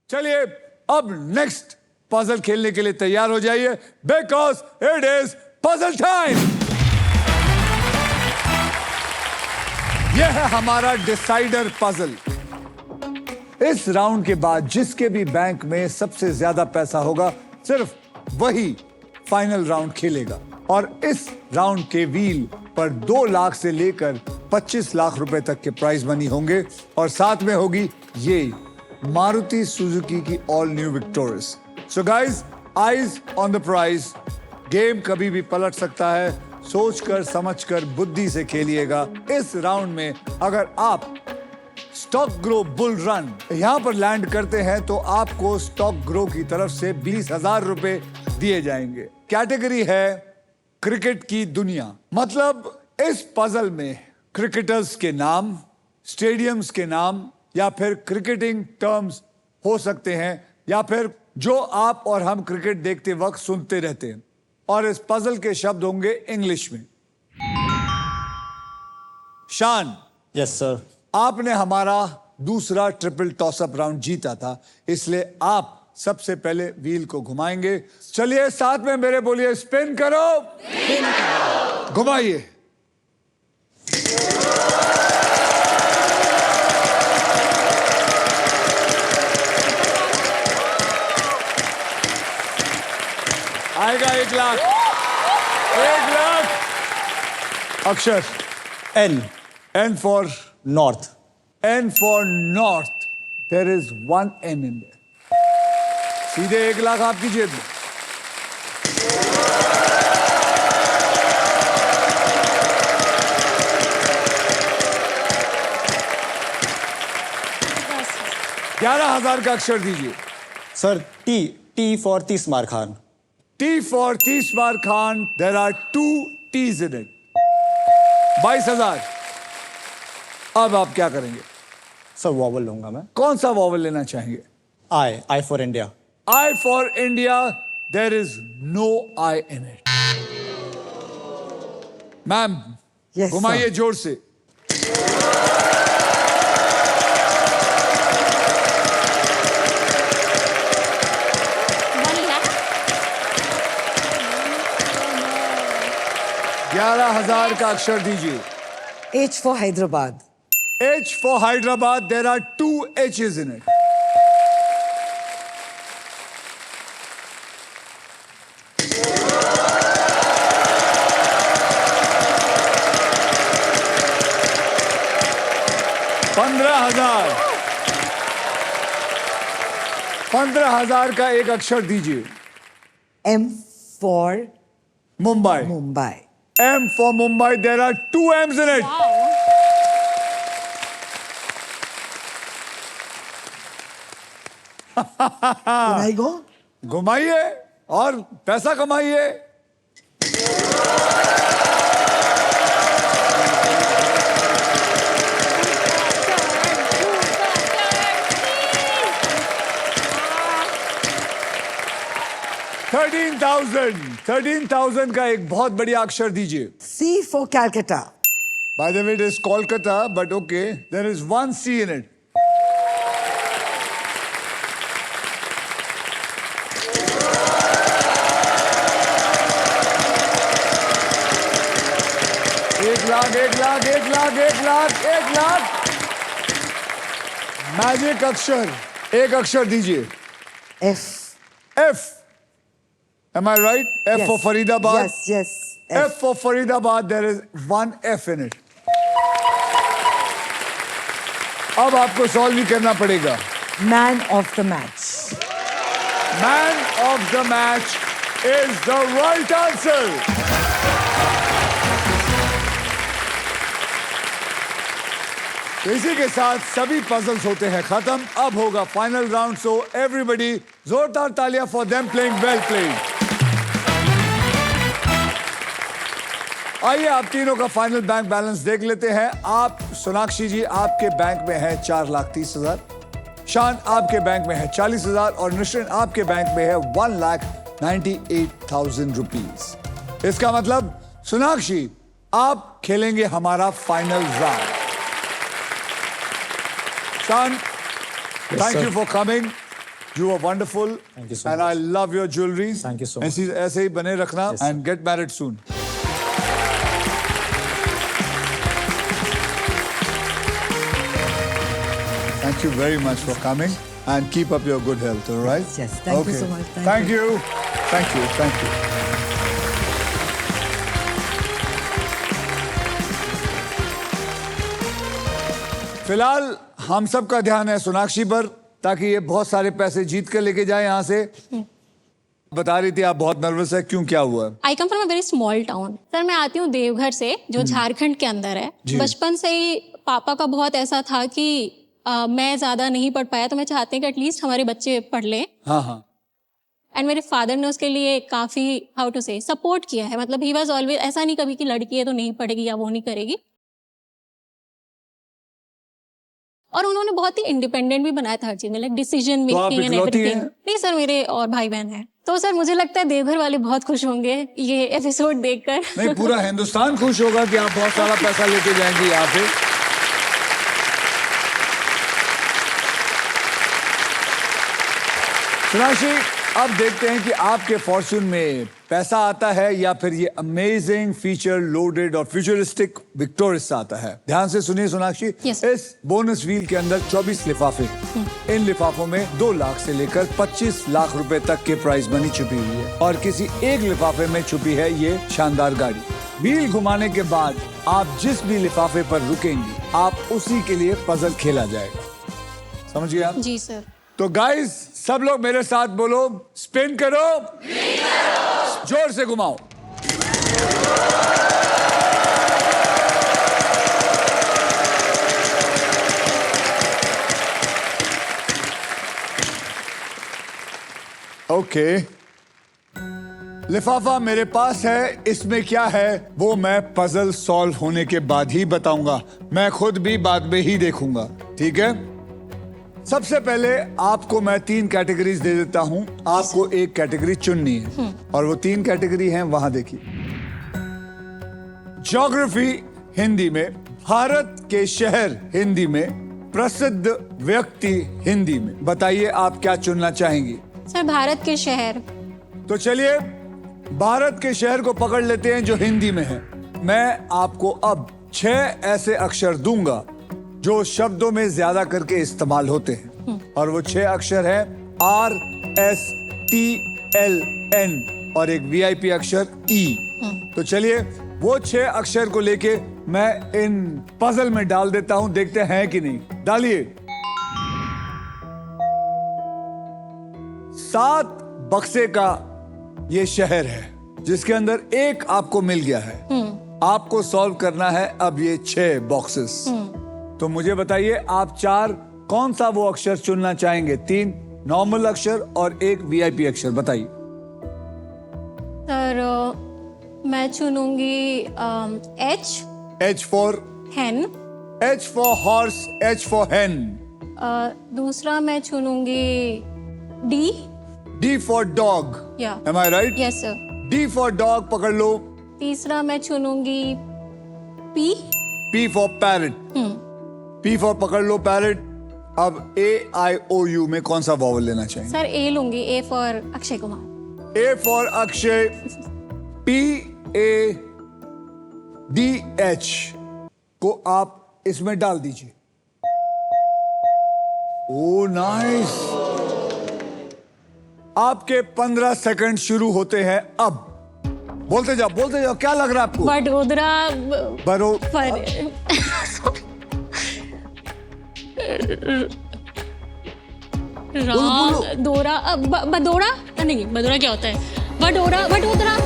चलिए अब next puzzle खेलने के लिए तैयार हो जाइए, because it is puzzle time. यह है हमारा डिसाइडर पजल। इस राउंड के बाद जिसके भी बैंक में सबसे ज्यादा पैसा होगा सिर्फ वही फाइनल राउंड खेलेगा। और इस राउंड के व्हील पर 2 लाख से लेकर 25 लाख रुपए तक के प्राइज मनी होंगे और साथ में होगी ये मारुति सुजुकी की all new victorious. So guys, eyes on the prize. Game कभी भी पलट सकता है, सोचकर समझकर बुद्धि से खेलिएगा। इस राउंड में अगर आप स्टॉक ग्रो बुल रन यहां पर लैंड करते हैं तो आपको स्टॉक ग्रो की तरफ से 20,000 रुपए दिए जाएंगे। कैटेगरी है क्रिकेट की दुनिया। मतलब इस पजल में क्रिकेटर्स के नाम, स्टेडियम्स के नाम या फिर क्रिकेटिंग टर्म्स हो सकते हैं या फिर जो आप और हम क्रिकेट देखते वक्त सुनते रहते हैं। और इस पजल के शब्द होंगे इंग्लिश में। शान, यस सर। आपने हमारा दूसरा ट्रिपल टॉसअप राउंड जीता था, इसलिए आप सबसे पहले व्हील को घुमाएंगे। चलिए साथ में मेरे बोलिए, स्पिन करो, घुमाइए। आएगा 1 लाख। 1 लाख। अक्षर N. N for north. N for North. There is 1 N in there. सीधे 1 लाख आपकी जेब में। $11,000 का अक्षर दीजिए। Sir T. T for तीसमार Khan. T for तीसमार Khan. There are 2 T's in it. 22,000। अब आप क्या करेंगे? सर वॉवल लूंगा मैं। कौन सा वॉवल लेना चाहेंगे? I. I for India. I for India. There is no I in it. Ma'am, Yes, घुमाइए sir. जोर से। $11,000 का अक्षर दीजिए। H for Hyderabad. H for Hyderabad. There are 2 H's in it. $15,000 का एक अक्षर दीजिए। M for Mumbai. Mumbai. M for Mumbai. There are 2 M's in it. Can I go? घुमाइए और पैसा कमाइए। $13,000 का एक बहुत बढ़िया अक्षर दीजिए। C for Calcutta. By the way, it is Kolkata, but okay. There is 1 C in it. एक लाख। मैजिक अक्षर, एक अक्षर दीजिए। F. F. Am I right? F Yes. for Faridabad. Yes, yes. F for Faridabad. There is 1 F in it. अब आपको solve भी करना पड़ेगा। Man of the match. Man of the match is the right answer. तो इसी के साथ सभी पजल्स होते हैं खत्म। अब होगा फाइनल राउंड, सो एवरीबॉडी जोरदार तालियां for them playing well played. आइए आप तीनों का फाइनल बैंक बैलेंस देख लेते हैं। आप सोनाक्षी जी, आपके बैंक में है 4,30,000। शान, आपके बैंक में है 40,000 और निश्चिन आपके बैंक में है 1,98,000 रुपीज। इसका मतलब सोनाक्षी, आप खेलेंगे हमारा फाइनल राउंड। शान, Yes, thank sir. you for coming. You are wonderful. Thank you so And I love your jewelry. Thank you so much. ऐसे ही बने रखना Yes, sir. and get married soon. Thank you very much for coming and keep up your good health, all right? Yes, thank you so much. Thank you. Thank you. Thank you. फिलहाल हम सब का ध्यान है सोनाक्षी पर ताकि ये बहुत सारे पैसे जीत कर लेके जाए यहाँ से। बता रही थी आप बहुत नर्वस है, क्यों, क्या हुआ? I come from a very small town. Sir मैं आती हूँ देवघर से, जो झारखंड के अंदर है। बचपन से ही पापा का बहुत ऐसा था कि मैं ज्यादा नहीं पढ़ पाया, तो मैं चाहती हूँ कि एटलीस्ट हमारे बच्चे पढ़ लें। हाँ हाँ। एंड मेरे फादर ने उसके लिए काफी हाउ टू से सपोर्ट किया है। मतलब ही वाज ऑलवेज, ऐसा नहीं कभी कि लड़की है तो नहीं पढ़ेगी या वो नहीं करेगी। और उन्होंने बहुत ही इंडिपेंडेंट भी बनाया था हर चीज में, लाइक डिसीजन मेकिंग एंड इकलौती एवरीथिंग। हैं? नहीं सर, मेरे और भाई बहन हैं। तो सर मुझे लगता है देवघर वाले बहुत खुश होंगे ये एपिसोड देखकर। नहीं, पूरा हिंदुस्तान खुश होगा कि आप बहुत सारा पैसा लेके जाएंगी यहाँ पे। सोनाक्षी, अब देखते हैं कि आपके फॉर्च्यून में पैसा आता है या फिर ये अमेजिंग फीचर लोडेड और फ्यूचरिस्टिक विक्टोरिस आता है। ध्यान से सुनिए सोनाक्षी। Yes. इस बोनस व्हील के अंदर 24 लिफाफे। इन लिफाफों में 2 लाख से लेकर 25 लाख रुपए तक के प्राइज मनी छुपी हुई है और किसी एक लिफाफे में छुपी है ये शानदार गाड़ी। व्हील घुमाने के बाद आप जिस भी लिफाफे पर रुकेंगी, आप उसी के लिए पजल खेला जाएगा। समझ गए आप? जी सर। तो गाइस, सब लोग मेरे साथ बोलो, स्पिन करो, जोर से घुमाओ। ओके, लिफाफा मेरे पास है, इसमें क्या है वो मैं पजल सॉल्व होने के बाद ही बताऊंगा। मैं खुद भी बाद में ही देखूंगा, ठीक है? सबसे पहले आपको मैं 3 कैटेगरीज दे देता हूं, आपको एक कैटेगरी चुननी है और वो 3 कैटेगरी हैं, वहां देखिए। ज्योग्राफी हिंदी में, भारत के शहर हिंदी में, प्रसिद्ध व्यक्ति हिंदी में। बताइए आप क्या चुनना चाहेंगी? सर भारत के शहर। तो चलिए भारत के शहर को पकड़ लेते हैं जो हिंदी में है। मैं आपको अब 6 ऐसे अक्षर दूंगा जो शब्दों में ज्यादा करके इस्तेमाल होते हैं और वो 6 अक्षर हैं RSTLN और एक VIP अक्षर E। तो चलिए वो 6 अक्षर को लेके मैं इन पजल में डाल देता हूं, देखते हैं कि नहीं। डालिए। 7 बक्से का ये शहर है जिसके अंदर एक आपको मिल गया है। आपको सॉल्व करना है अब ये 6 बॉक्सेस। तो मुझे बताइए आप 4 कौन सा वो अक्षर चुनना चाहेंगे? 3 नॉर्मल अक्षर और एक VIP अक्षर, बताइए। सर मैं चुनूंगी H for hen। H for horse, H for hen। दूसरा मैं चुनूंगी D। D for dog। या Am I right? Yes sir. D for dog पकड़ लो। तीसरा मैं चुनूंगी P। P for parrot। P for पकड़ लो पैरट। अब AIOU में कौन सा वॉवल लेना चाहिए? सर A लूंगी, A for Akshay Kumar. A for Akshay. PADH को आप इसमें डाल दीजिए। ओ नाइस। आपके 15 सेकंड शुरू होते हैं अब। बोलते जाओ, क्या लग रहा है आपको? वडोदरा बरो राम दोरा बदोरा नहीं, बदोरा क्या होता है? वडोदरा